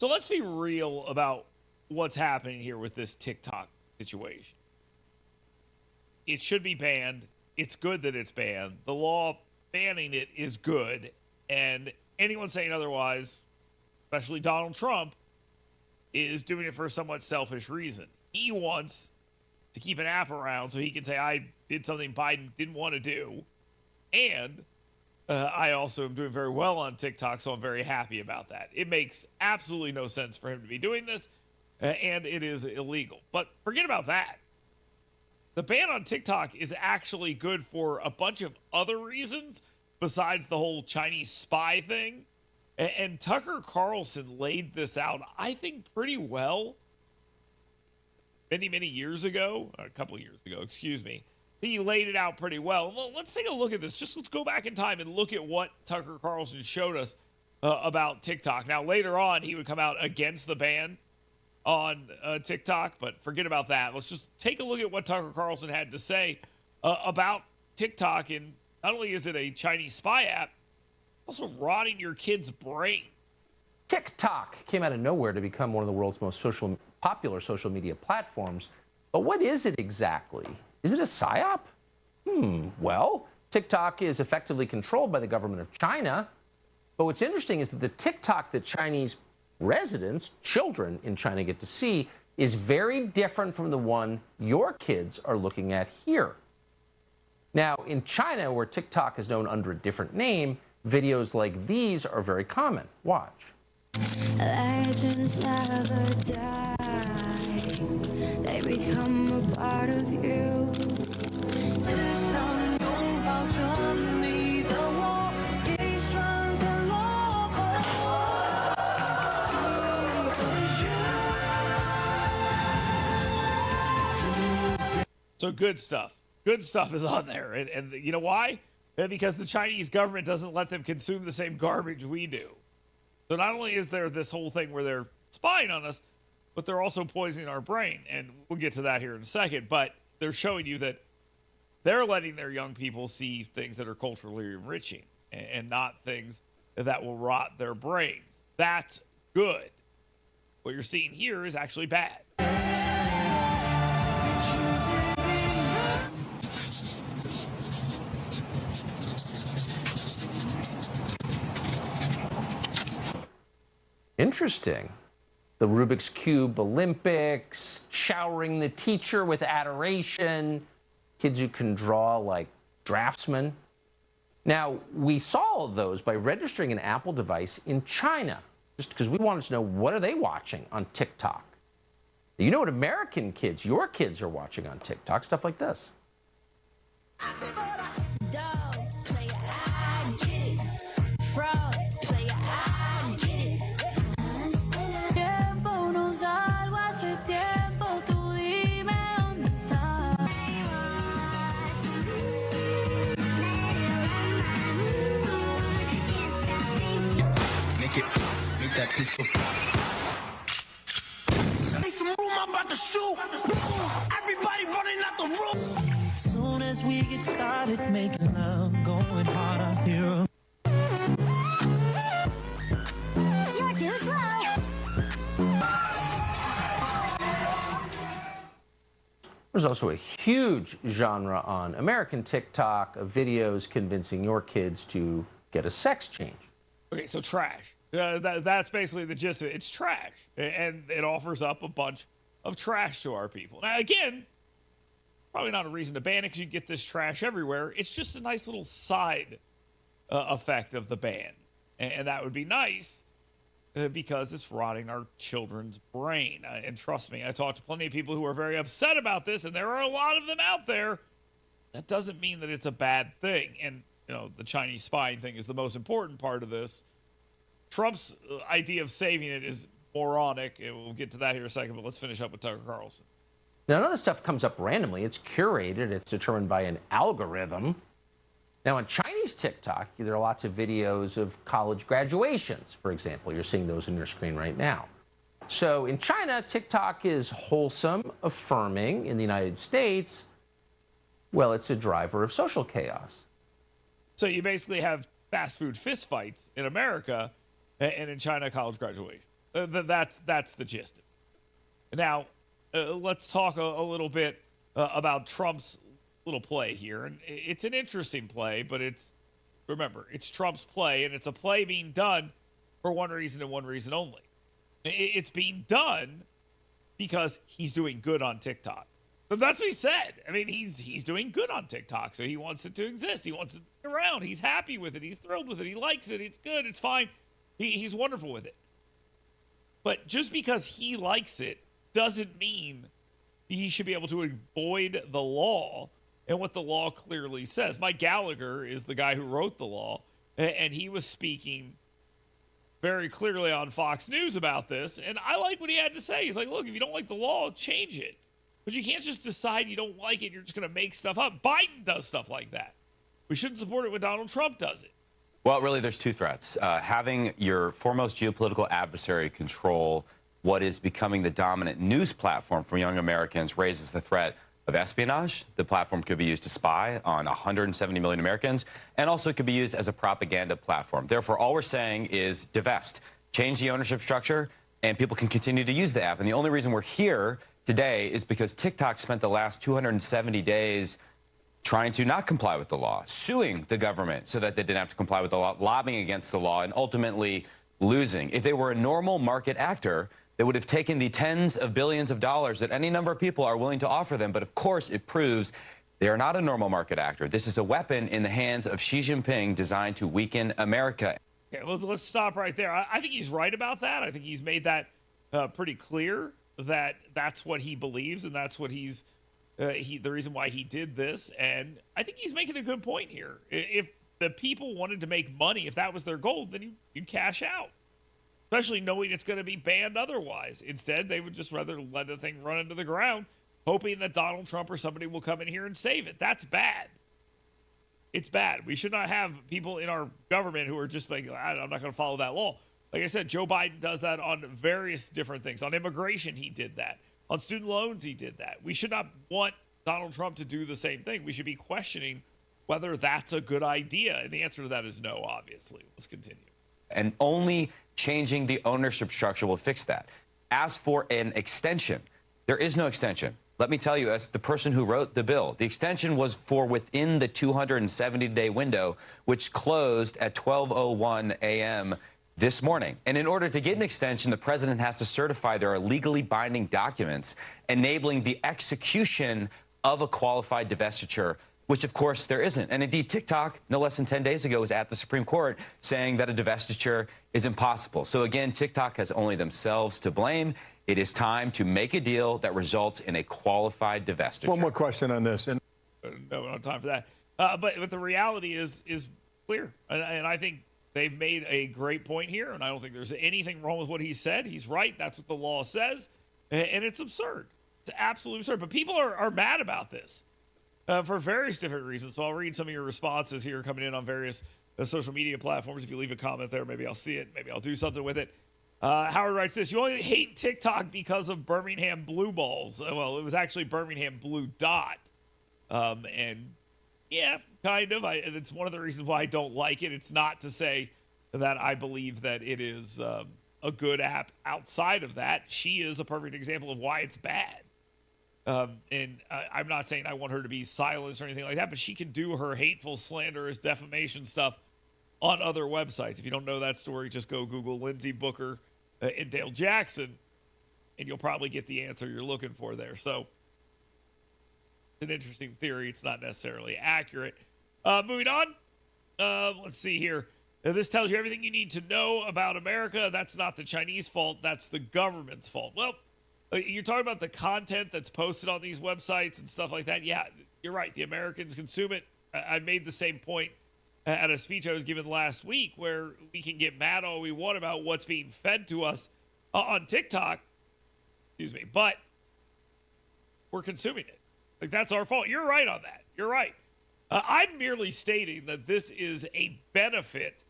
So let's be real about what's happening here with this TikTok situation. It should be banned. It's good that it's banned. The law banning it is good. And anyone saying otherwise, especially Donald Trump, is doing it for a somewhat selfish reason. He wants to keep an app around so he can say, I did something Biden didn't want to do. And I also am doing very well on TikTok, so I'm very happy about that. It makes absolutely no sense for him to be doing this, and it is illegal. But forget about that. The ban on TikTok is actually good for a bunch of other reasons besides the whole Chinese spy thing. And Tucker Carlson laid this out, I think, pretty well many years ago, a couple of years ago, excuse me. He laid it out pretty well. Well, let's take a look at this. Let's go back in time and look at what Tucker Carlson showed us about TikTok. Now, later on, he would come out against the ban on TikTok, but forget about that. Let's just take a look at what Tucker Carlson had to say about TikTok. And not only is it a Chinese spy app, also rotting your kid's brain. TikTok came out of nowhere to become one of the world's most popular social media platforms. But what is it exactly? Is it a psyop? Well, TikTok is effectively controlled by the government of China. But what's interesting is that the TikTok that Chinese residents, children in China, get to see is very different from the one your kids are looking at here. Now, in China, where TikTok is known under a different name, videos like these are very common. Watch. Legends never die. They become a part of you. So good stuff. Good stuff is on there. And you know why? Because the Chinese government doesn't let them consume the same garbage we do. So not only is there this whole thing where they're spying on us, but they're also poisoning our brain. And we'll get to that here in a second. But they're showing you that they're letting their young people see things that are culturally enriching and not things that will rot their brains. That's good. What you're seeing here is actually bad. Interesting. The Rubik's Cube Olympics, showering the teacher with adoration, kids who can draw like draftsmen. Now, we saw all of those by registering an Apple device in China, just because we wanted to know what are they watching on TikTok. You know what American kids, your kids, are watching on TikTok? Stuff like this. Make that pistol pop. Make some room, I'm about to shoot. Everybody running out the room. Soon as we get started making love, going hard, I hear a... You're too slow. There's also a huge genre on American TikTok of videos convincing your kids to get a sex change. Okay, so trash. That's basically the gist of it. It's trash. And it offers up a bunch of trash to our people. Now, again, probably not a reason to ban it because you get this trash everywhere. It's just a nice little side effect of the ban. And that would be nice because it's rotting our children's brain. And trust me, I talked to plenty of people who are very upset about this, and there are a lot of them out there. That doesn't mean that it's a bad thing. And, you know, the Chinese spying thing is the most important part of this. Trump's idea of saving it is moronic. We'll get to that here in a second, but let's finish up with Tucker Carlson. Now, none of this stuff comes up randomly. It's curated. It's determined by an algorithm. Now, on Chinese TikTok, there are lots of videos of college graduations, for example. You're seeing those on your screen right now. So in China, TikTok is wholesome, affirming. In the United States, well, it's a driver of social chaos. So you basically have fast food fistfights in America, and in China, college graduation. That's the gist of it. Now, let's talk a little bit about Trump's little play here. And it's an interesting play, but remember, it's Trump's play, and it's a play being done for one reason and one reason only. It's being done because he's doing good on TikTok. But that's what he said. I mean, he's doing good on TikTok, so he wants it to exist. He wants it to be around. He's happy with it. He's thrilled with it. He likes it. It's good. It's fine. He's wonderful with it. But just because he likes it doesn't mean he should be able to avoid the law and what the law clearly says. Mike Gallagher is the guy who wrote the law, and he was speaking very clearly on Fox News about this, and I like what he had to say. He's like, look, if you don't like the law, change it. But you can't just decide you don't like it and you're just going to make stuff up. Biden does stuff like that. We shouldn't support it when Donald Trump does it. Well, really, there's two threats. Having your foremost geopolitical adversary control what is becoming the dominant news platform for young Americans raises the threat of espionage. The platform could be used to spy on 170 million Americans, and also it could be used as a propaganda platform. Therefore, all we're saying is divest, change the ownership structure, and people can continue to use the app. And the only reason we're here today is because TikTok spent the last 270 days trying to not comply with the law, suing the government so that they didn't have to comply with the law, lobbying against the law, and ultimately losing. If they were a normal market actor, they would have taken the tens of billions of dollars that any number of people are willing to offer them. But of course, it proves they are not a normal market actor. This is a weapon in the hands of Xi Jinping designed to weaken America. Okay, well, let's stop right there. I think he's right about that. I think he's made that pretty clear that that's what he believes, and that's what the reason why he did this. And I think he's making a good point here. If the people wanted to make money, if that was their goal, then you'd cash out, especially knowing it's going to be banned otherwise. Instead, they would just rather let the thing run into the ground, hoping that Donald Trump or somebody will come in here and save it. That's bad. It's bad. We should not have people in our government who are just like, I'm not going to follow that law. Like I said, Joe Biden does that on various different things. On immigration, he did that. On student loans, he did that. We should not want Donald Trump to do the same thing. We should be questioning whether that's a good idea. And the answer to that is no, obviously. Let's continue. And only changing the ownership structure will fix that. As for an extension, there is no extension. Let me tell you, as the person who wrote the bill, the extension was for within the 270-day window, which closed at 12:01 a.m. this morning. And in order to get an extension, the president has to certify there are legally binding documents enabling the execution of a qualified divestiture, which, of course, there isn't. And indeed, TikTok, no less than 10 days ago, was at the Supreme Court saying that a divestiture is impossible. So again, TikTok has only themselves to blame. It is time to make a deal that results in a qualified divestiture. One more question on this. No, we don't have time for that. But the reality is clear. And I think they've made a great point here, and I don't think there's anything wrong with what he said. He's right. That's what the law says. And it's absurd. It's absolutely absurd. But people are mad about this for various different reasons. So I'll read some of your responses here coming in on various social media platforms. If you leave a comment there, maybe I'll see it. Maybe I'll do something with it. Howard writes this: you only hate TikTok because of Birmingham Blue Balls. Well, it was actually Birmingham Blue Dot. And yeah, kind of. It's one of the reasons why I don't like it. It's not to say that I believe that it is a good app outside of that. She is a perfect example of why it's bad. And I'm not saying I want her to be silenced or anything like that, but she can do her hateful, slanderous, defamation stuff on other websites. If you don't know that story, just go Google Lindsey Booker and Dale Jackson, and you'll probably get the answer you're looking for there. So it's an interesting theory. It's not necessarily accurate. Moving on. Let's see here. This tells you everything you need to know about America. That's not the Chinese fault. That's the government's fault. Well, you're talking about the content that's posted on these websites and stuff like that. Yeah, you're right. The Americans consume it. I made the same point at a speech I was given last week, where we can get mad all we want about what's being fed to us on TikTok. Excuse me. But we're consuming it. Like, that's our fault. You're right on that. You're right. I'm merely stating that this is a benefit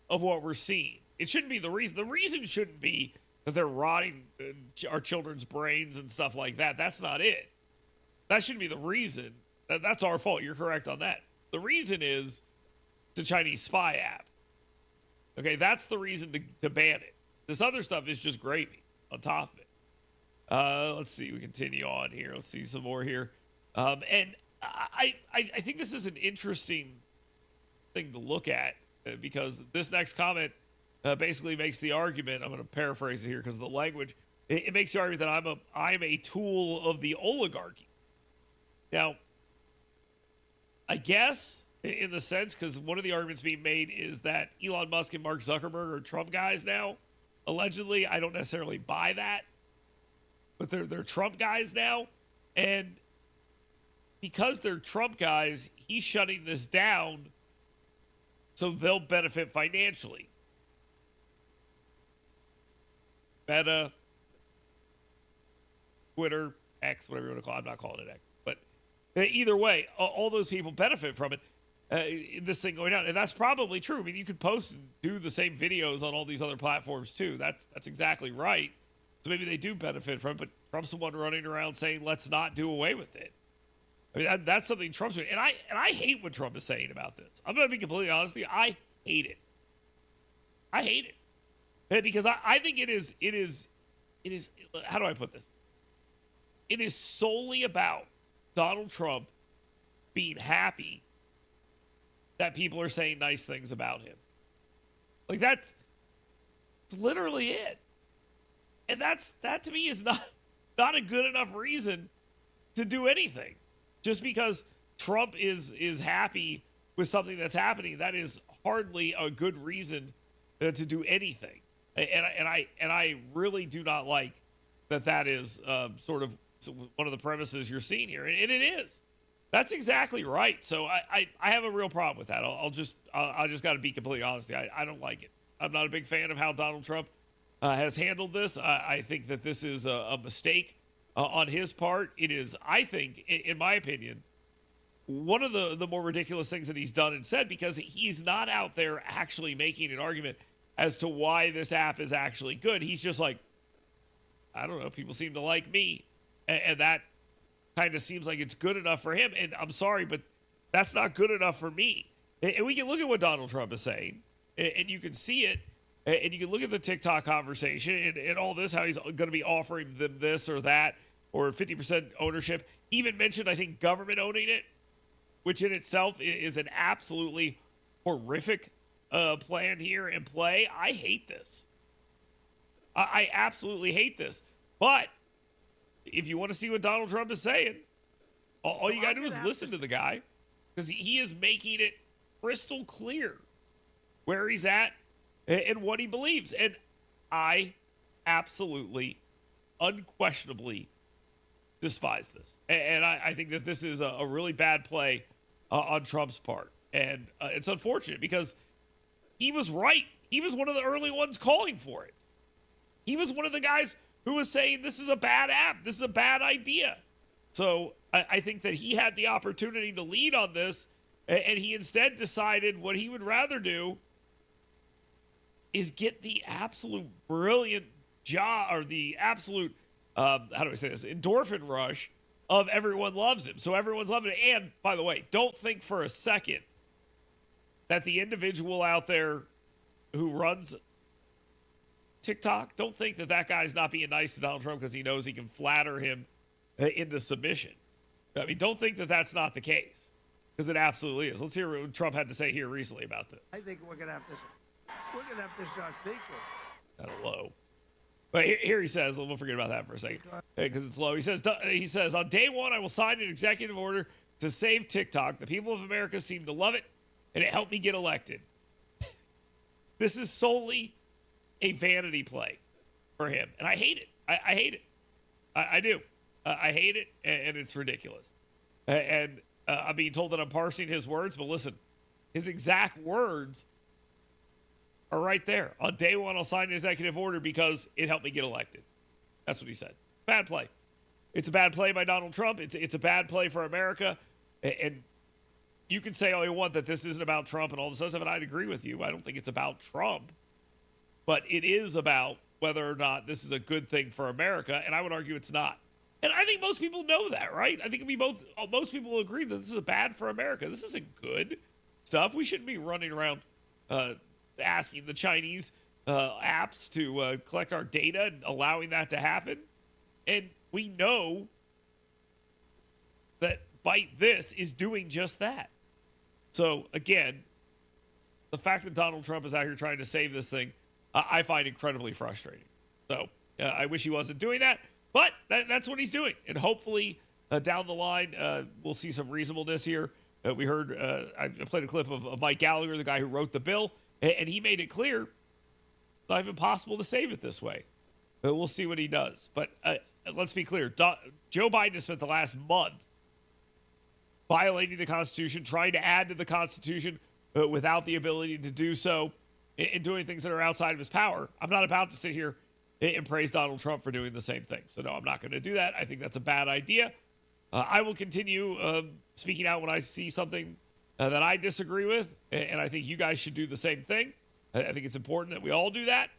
of what we're seeing. It shouldn't be the reason. The reason shouldn't be that they're rotting our children's brains and stuff like that. That's not it. That shouldn't be the reason. That's our fault. You're correct on that. The reason is it's a Chinese spy app. Okay, that's the reason to ban it. This other stuff is just gravy on top of it. Let's see. We continue on here. Let's see some more here. And I think this is an interesting thing to look at because this next comment basically makes the argument. I'm going to paraphrase it here because of the language. It makes the argument that I'm a tool of the oligarchy. Now, I guess in the sense, because one of the arguments being made is that Elon Musk and Mark Zuckerberg are Trump guys now. Allegedly, I don't necessarily buy that, but they're Trump guys now, and because they're Trump guys, he's shutting this down so they'll benefit financially. Meta, Twitter, X, whatever you want to call it. I'm not calling it X, but either way, all those people benefit from it. This thing going down, and that's probably true. I mean, you could post and do the same videos on all these other platforms too. That's exactly right. So maybe they do benefit from it, but Trump's the one running around saying, "Let's not do away with it." I mean, that's something Trump's doing, and I hate what Trump is saying about this. I'm going to be completely honest with you. I hate it. I hate it because I think it is. How do I put this? It is solely about Donald Trump being happy that people are saying nice things about him. Like that's literally it. And that to me is not a good enough reason to do anything. Just because Trump is happy with something that's happening, that is hardly a good reason to do anything. And I really do not like that is sort of one of the premises you're seeing here, and it is. That's exactly right. So I have a real problem with that. I just got to be completely honest. I don't like it. I'm not a big fan of how Donald Trump has handled this. I think that this is a mistake on his part. It is, I think, in my opinion, one of the more ridiculous things that he's done and said, because he's not out there actually making an argument as to why this app is actually good. He's just like, I don't know, people seem to like me, and that kind of seems like it's good enough for him. And I'm sorry, but that's not good enough for me. And we can look at what Donald Trump is saying, and you can see it, and you can look at the TikTok conversation and all this, how he's going to be offering them this or that, or 50% ownership. He even mentioned, I think, government owning it, which in itself is an absolutely horrific plan here and play. I hate this. I absolutely hate this. But if you want to see what Donald Trump is saying, all you got to do is listen to the guy, because he is making it crystal clear where he's at and what he believes. And I absolutely, unquestionably despise this. And I think that this is a really bad play on Trump's part. And it's unfortunate because he was right. He was one of the early ones calling for it. He was one of the guys who was saying this is a bad app. This is a bad idea. So I think that he had the opportunity to lead on this, and he instead decided what he would rather do is get the absolute brilliant job, or the absolute, how do I say this, endorphin rush of everyone loves him. So everyone's loving it. And by the way, don't think for a second that the individual out there who runs TikTok, don't think that guy's not being nice to Donald Trump because he knows he can flatter him into submission. I mean, don't think that that's not the case, because it absolutely is. Let's hear what Trump had to say here recently about this. I think we're gonna have to start thinking. Kind of low. But here he says, we'll forget about that for a second because it's low. He says, on day one, I will sign an executive order to save TikTok. The people of America seem to love it, and it helped me get elected. This is solely a vanity play for him, and I hate it. I hate it. I do. I hate it, and it's ridiculous. And I'm being told that I'm parsing his words, but listen, his exact words are right there. On day one, I'll sign an executive order because it helped me get elected. That's what he said. Bad play. It's a bad play by Donald Trump. It's a bad play for America. And you can say all you want that this isn't about Trump and all this other stuff, and I'd agree with you. I don't think it's about Trump. But it is about whether or not this is a good thing for America, and I would argue it's not. And I think most people know that, right? I think most people will agree that this is bad for America. This isn't good stuff. We shouldn't be running around asking the Chinese apps to collect our data and allowing that to happen. And we know that Byte This is doing just that. So, again, the fact that Donald Trump is out here trying to save this thing, I find incredibly frustrating. So, I wish he wasn't doing that, but that's what he's doing. And hopefully, down the line, we'll see some reasonableness here. We heard, I played a clip of Mike Gallagher, the guy who wrote the bill, and he made it clear it's not even possible to save it this way. We'll see what he does. But let's be clear. Joe Biden has spent the last month violating the Constitution, trying to add to the Constitution without the ability to do so, and doing things that are outside of his power. I'm not about to sit here and praise Donald Trump for doing the same thing. So, no, I'm not going to do that. I think that's a bad idea. I will continue speaking out when I see something that I disagree with, and I think you guys should do the same thing. I think it's important that we all do that.